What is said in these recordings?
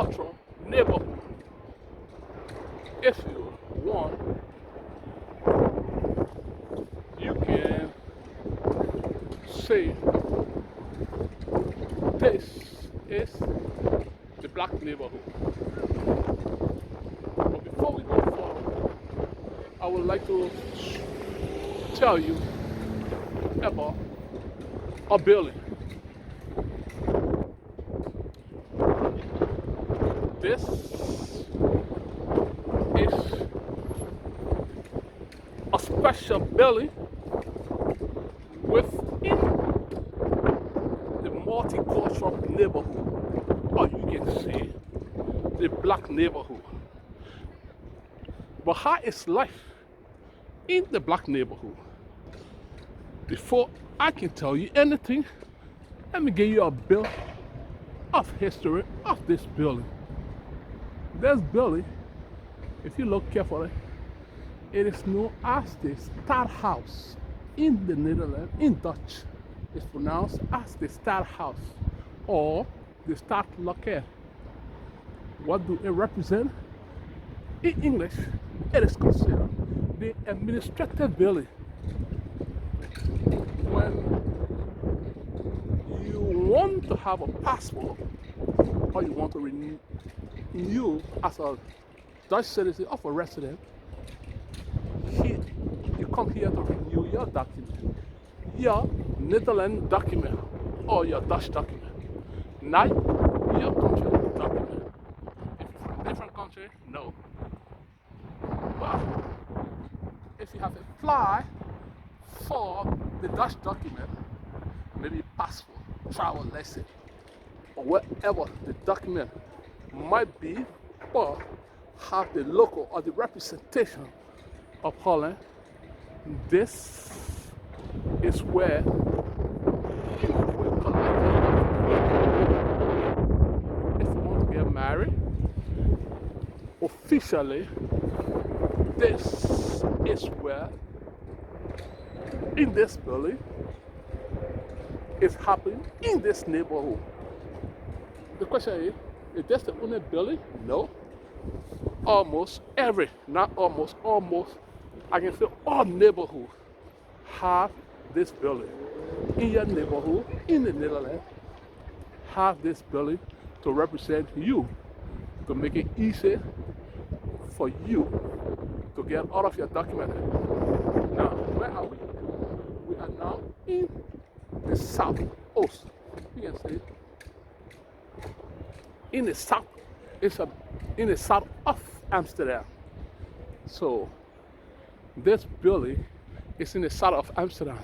multicultural neighborhood. If you want, you can say this is the black neighborhood. But before we go forward, I would like to tell you about a building. This is a special building within the multicultural neighborhood, or you can say the black neighborhood. But how is life in the black neighborhood? Before I can tell you anything, let me give you a bit of history of this building. This building, if you look carefully, it is known as the Stadhouse in the Netherlands. In Dutch, it's pronounced as the Stadhouse or the Stadloket. What do it represent? In English, it is considered the administrative building. When you want to have a passport or you want to renew as a Dutch citizen of a resident, here, you come here to renew your document, your Netherlands document or your Dutch document, not your country document. If you're from a different country, no. But if you have applied for the Dutch document, maybe passport, travel license, or whatever the document might be, or have the local or the representation of Holland, this is where you will collect it. If you want to get married, officially, this is where, in this building, it's happening in this neighborhood. The question is this the only building? No. Almost every, not almost, I can say all neighborhoods have this building. In your neighborhood, in the Netherlands, have this building to represent you, to make it easy for you to get all of your documents. Now, where are we? We are now in the South Coast. You can say in the south, in the south of Amsterdam. So this building is in the south of Amsterdam.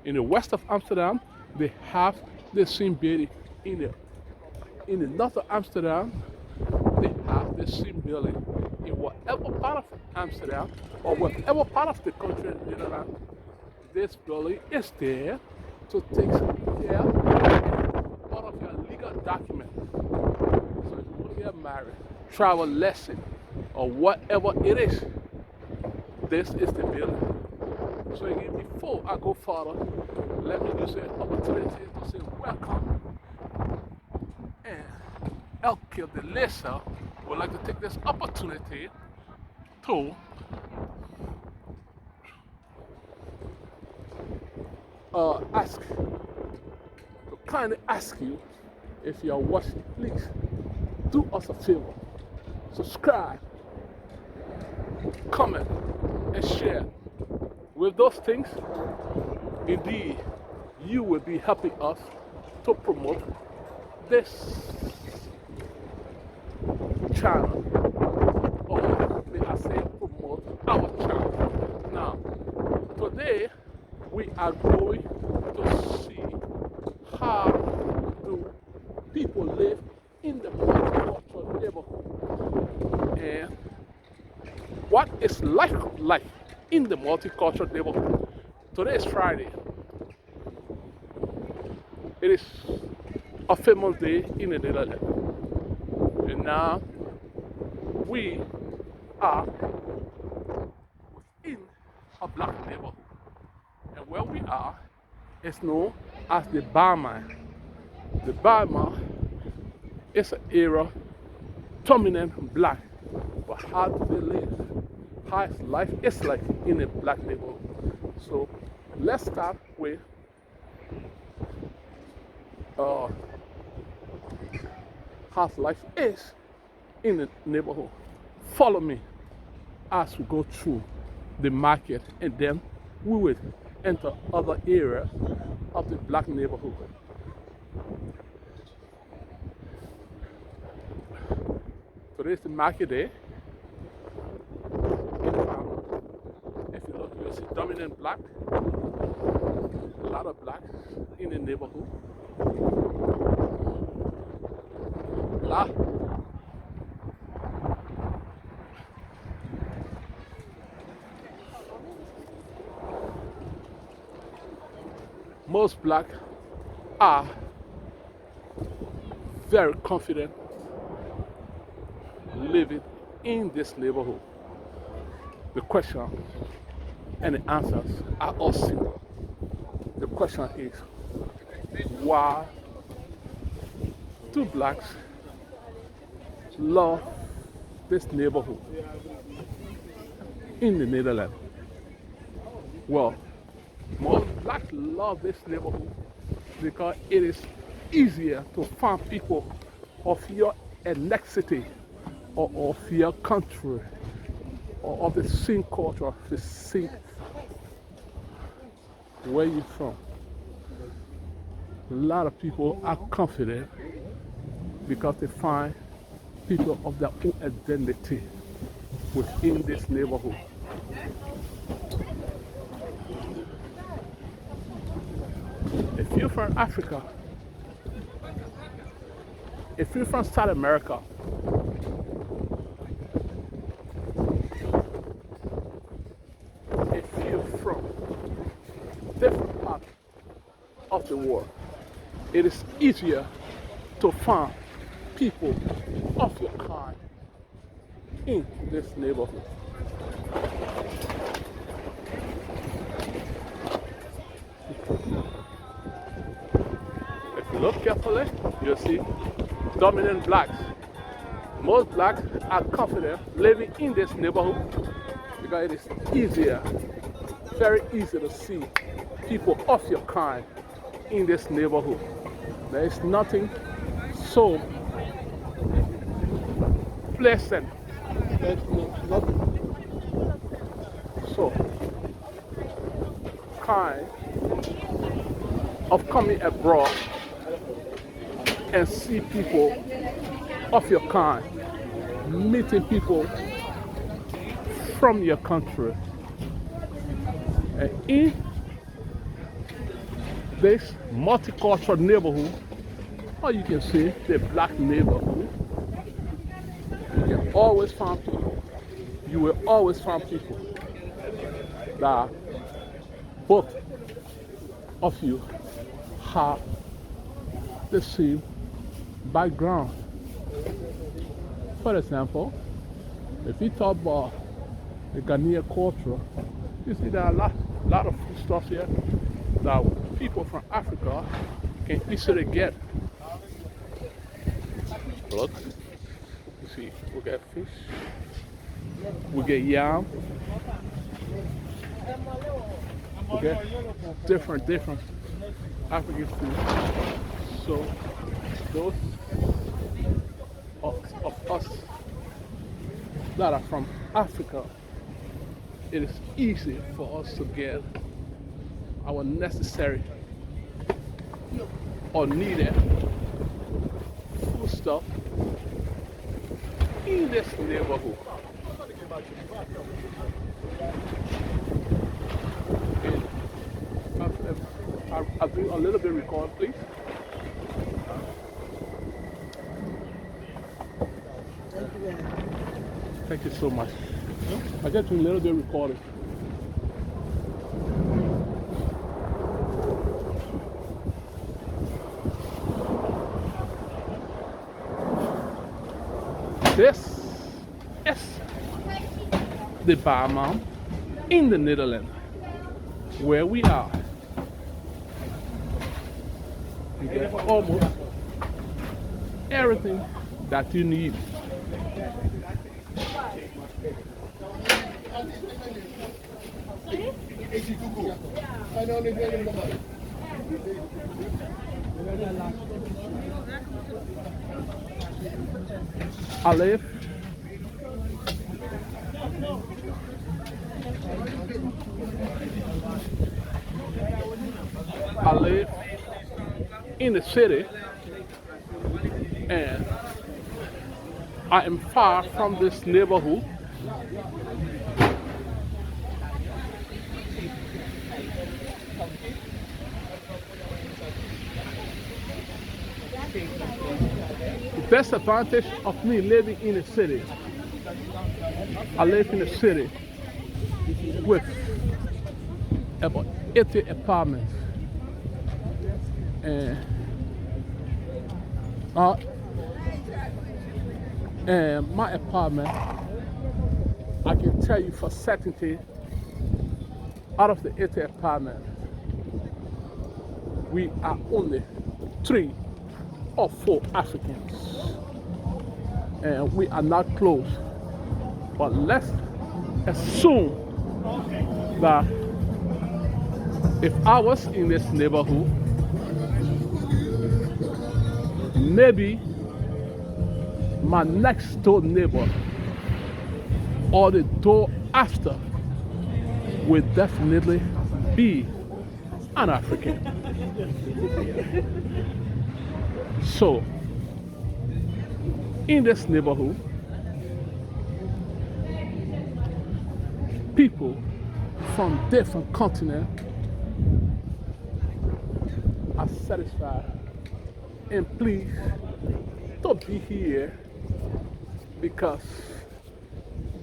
In the west of Amsterdam, they have the same building. In the north of Amsterdam, they have the same building. In whatever part of Amsterdam or whatever part of the country in Netherlands, this building is there to take care of all of your legal documents. So if you want to get married, travel lesson, or whatever it is, this is the building. So again, before I go further, let me use the opportunity to say welcome. And Elke the Leser would like to take this opportunity to kindly ask you, if you are watching, please do us a favor. Subscribe, comment, and share. With those things, indeed, you will be helping us to promote this channel, or may I say promote our channel. Now, today we are going to see how do people live in the multicultural neighborhood and what is life like in the multicultural neighborhood. Today is Friday. It is a famous day in the Netherlands. And now we are within a black neighborhood. And where we are is known as the Barman. The Barman is an area dominant black. But how do they live? How life is like in a black neighborhood. So let's start with uh, how life is in the neighborhood. Follow me as we go through the market, and then we will enter other areas of the black neighborhood. Today's the market day. If you look, you'll see dominant black, a lot of black in the neighborhood. Most black are very confident living in this neighborhood. The question and the answers are all simple. The question is, why do blacks love this neighborhood in the Netherlands? Well, most blacks love this neighborhood because it is easier to find people of your ethnicity or of your country or of the same culture, of the same where you're from. A lot of people are confident because they find people of their own identity within this neighborhood. If you're from Africa, if you're from South America, if you're from different parts of the world, it is easier to find people of your kind in this neighborhood. If you look carefully, you'll see dominant blacks. Most blacks are confident living in this neighborhood because it is easier, very easy to see people of your kind in this neighborhood. There is nothing so pleasant. There's nothing so kind of coming abroad and see people of your kind, meeting people from your country. And in this multicultural neighborhood, or you can say the black neighborhood, you can always find people. You will always find people that both of you have the same background. For example, if you talk about the Ghanaian culture, you see there are a lot of food stuff here that people from Africa can easily get. Look, you see, we get fish, we get yam, we get different African food. So those of us that are from Africa, it is easy for us to get our necessary or needed food stuff in this neighborhood. I'll do a little bit record, please. Thank you so much. I get to a little bit recording. This is the barman in the Netherlands, where we are. You get almost everything that you need I live I live in the city, and I am far from this neighborhood. The disadvantage of me living in the city, I live in a city with about 80 apartments, and uh, my apartment, I can tell you for certainty, out of the 80 apartments, we are only 3 or 4 Africans, and we are not close. But let's assume that if I was in this neighborhood, maybe my next door neighbor or the door after will definitely be an African. So, in this neighborhood, people from different continents are satisfied and pleased to be here because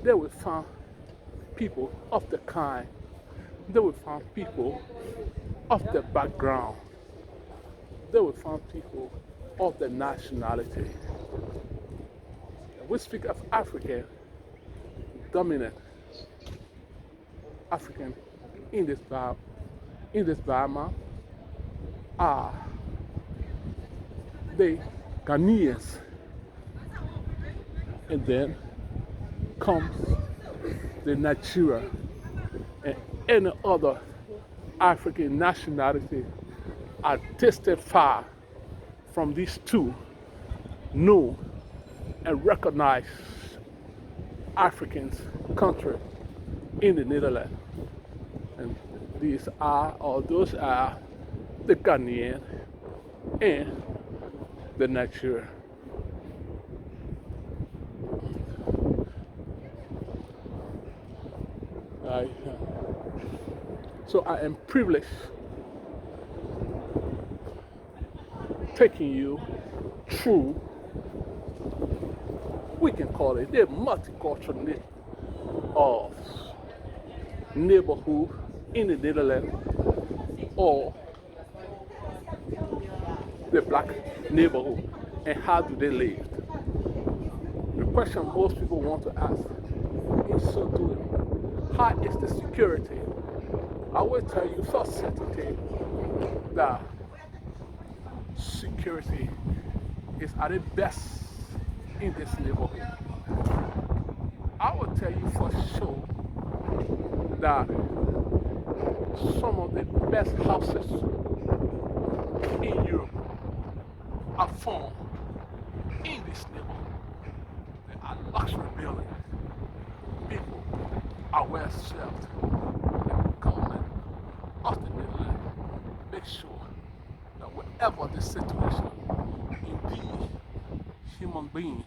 they will find people of the kind, they will find people of the background, they will find people of the nationality. We speak of African, dominant African in this Burma are the Ghanaians, and then comes the Nigeria and any other African nationality are distant far from these two known and recognized Africans country in the Netherlands. And these are, or those are, the Ghanaian and the Nigeria. So I am privileged taking you through, we can call it the multicultural of neighborhood in the Netherlands, or the black neighborhood, and how do they live. The question most people want to ask is, so doing, how is the security? I will tell you for certainty that security is at its best in this neighborhood. I will tell you for sure that some of the best houses in Europe are found in this neighborhood. They are luxury buildings. People are well served. The government of the Netherlands make sure that wherever the situation, indeed, human being,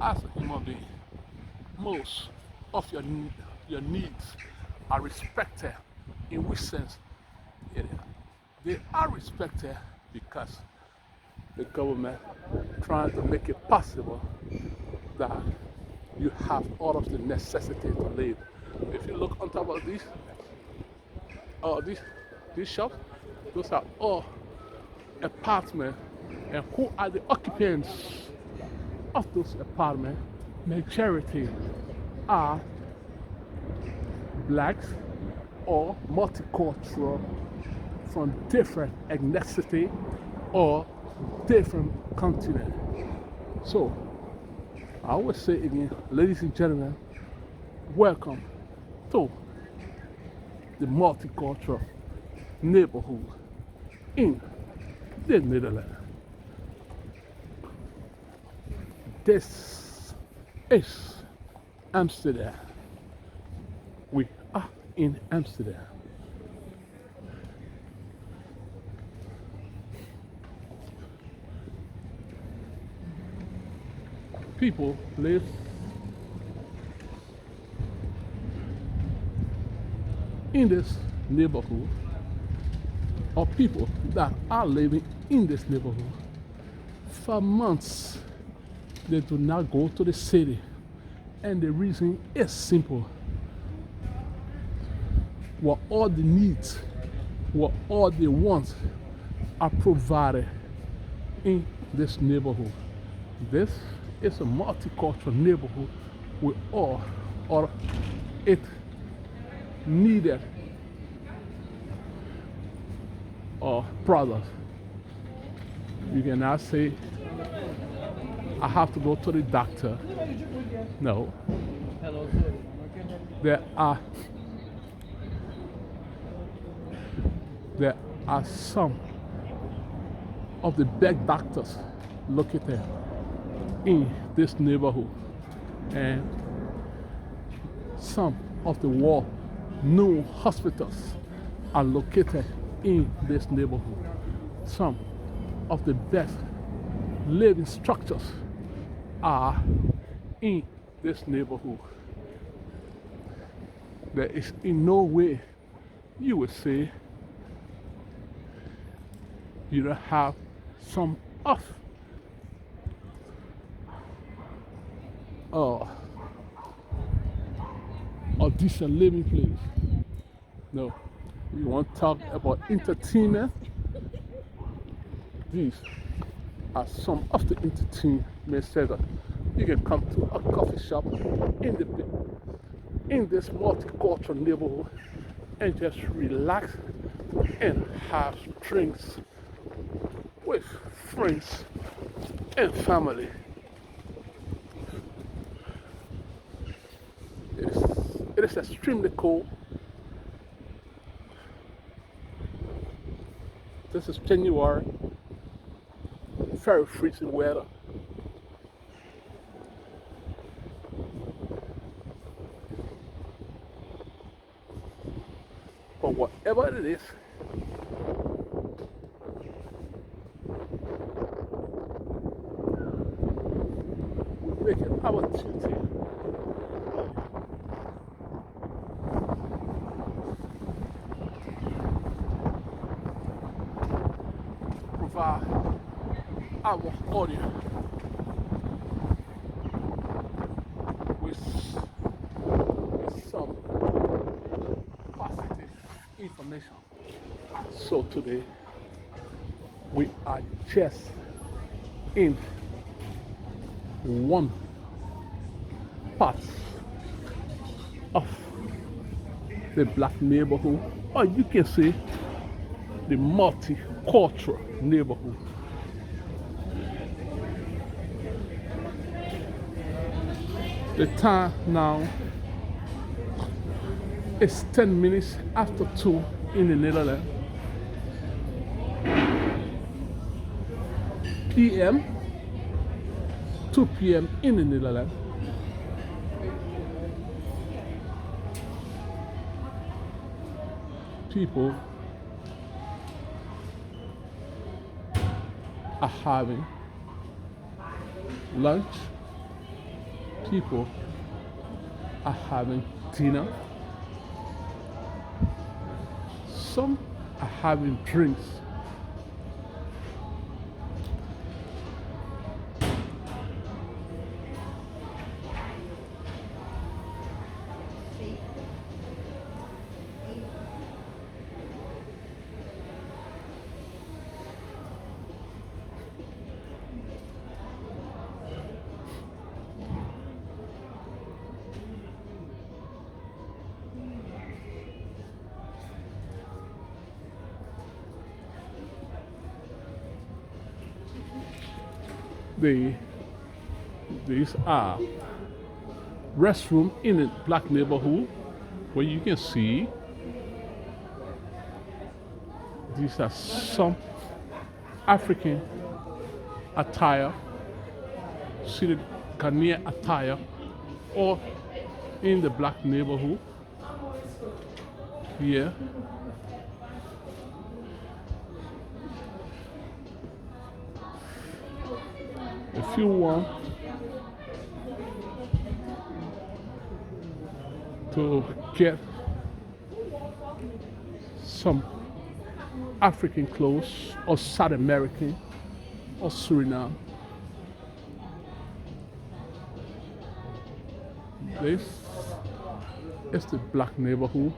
as a human being, most of your needs are respected. In which sense? They are respected because the government trying to make it possible that you have all of the necessity to live. If you look on top of these shops, those are all apartments, and who are the occupants of those apartments? Majority are blacks or multicultural from different ethnicity or different continent. So I always say again, ladies and gentlemen, welcome to the multicultural neighborhood in the Netherlands. This is Amsterdam. We are in Amsterdam. People live in this neighborhood, or people that are living in this neighborhood for months. They do not go to the city, and the reason is simple. What all the needs, what all the wants are provided in this neighborhood. This is a multicultural neighborhood with all it needed products. You cannot say, I have to go to the doctor. No. There are some of the best doctors located in this neighborhood, and some of the world-known hospitals are located in this neighborhood. Some of the best living structures are in this neighborhood. There is in no way you would say you don't have some of a decent living place. No, you want to talk about entertainment? These are some of the entertainment centers. You can come to a coffee shop in this multicultural neighborhood and just relax and have drinks with friends and family. It is extremely cold. This is January, very freezing weather. But whatever it is, we make it our duty provide our audience with some positive information. So today we are just in one part of the black neighborhood, or you can say the multicultural neighborhood. The time now is 10 minutes after 2 in the Netherlands. PM, 2 p.m. in the Netherlands. People are having lunch. People are having dinner. Some are having drinks. These are restrooms in a black neighborhood. where you can see these are some African attire, see the Ghanaian attire, or in the black neighborhood here. If you want to get some African clothes or South American or Suriname, this is the black neighborhood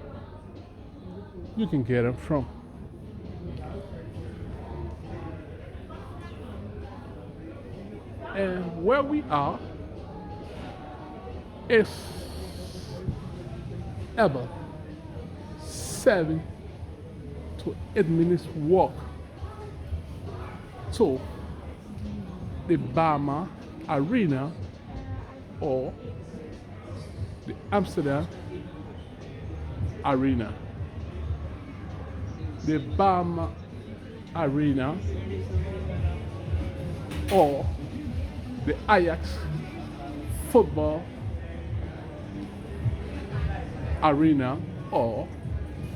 you can get them from. And where we are is about 7 to 8 minutes walk to the Bama Arena or the Amsterdam Arena. The Bama Arena or the Ajax football arena or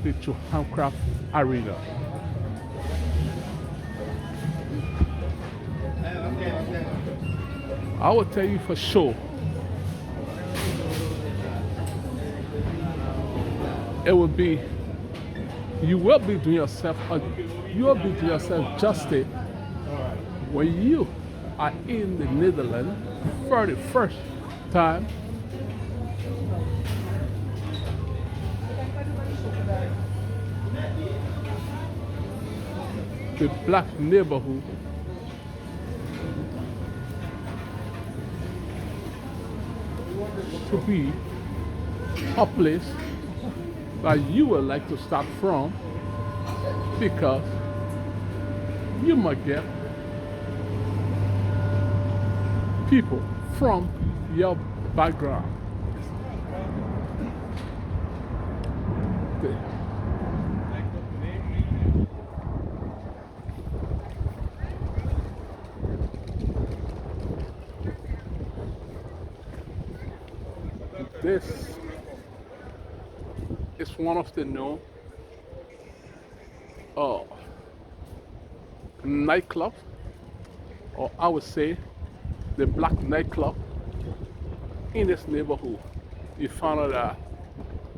the Johan Arena. I will tell you for sure, it will be, you will be doing yourself justice when you are in the Netherlands for the first time. The black neighborhood to be a place that you would like to start from, because you might get people from your background. This is one of the known nightclubs, or I would say the black nightclub in this neighborhood. You find out that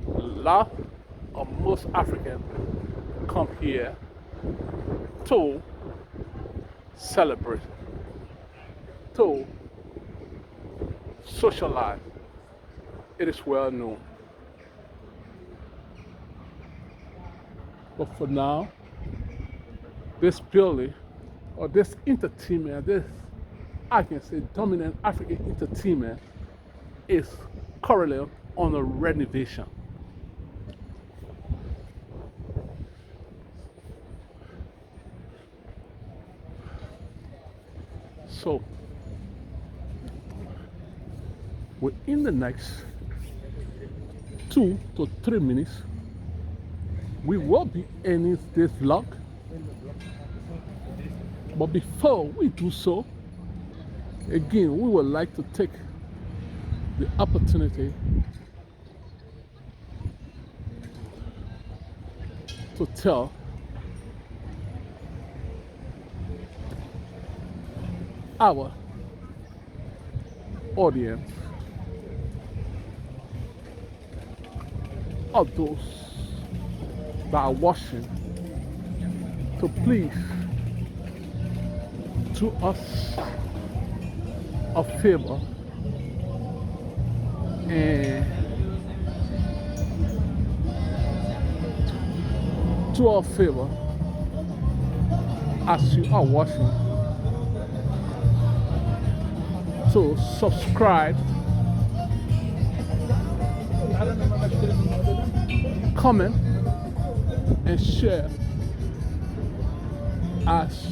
a lot of most Africans come here to celebrate, to socialize. It is well known. But for now, this building or this entertainment, this, I can say, dominant African entertainment is currently on a renovation. So, within the next 2 to 3 minutes, we will be ending this vlog. But before we do so, again, we would like to take the opportunity to tell our audience of those that are watching to please do us a favor and do a favor as you are watching to subscribe, comment and share, as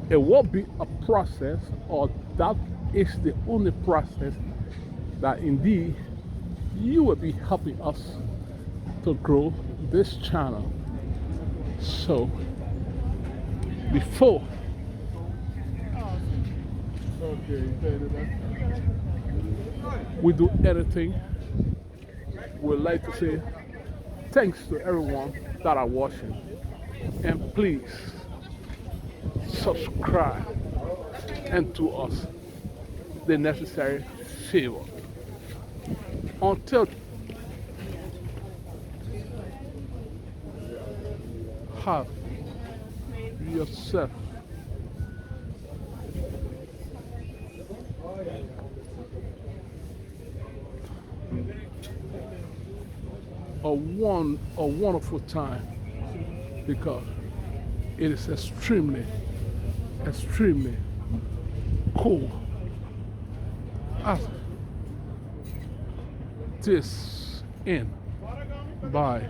it will be a process, or that is the only process that indeed you will be helping us to grow this channel. So before we do anything, we'd like to say thanks to everyone that are watching, and please subscribe and do us the necessary favor. Until have yourself a wonderful time, because it is extremely cool at this inn. Bye.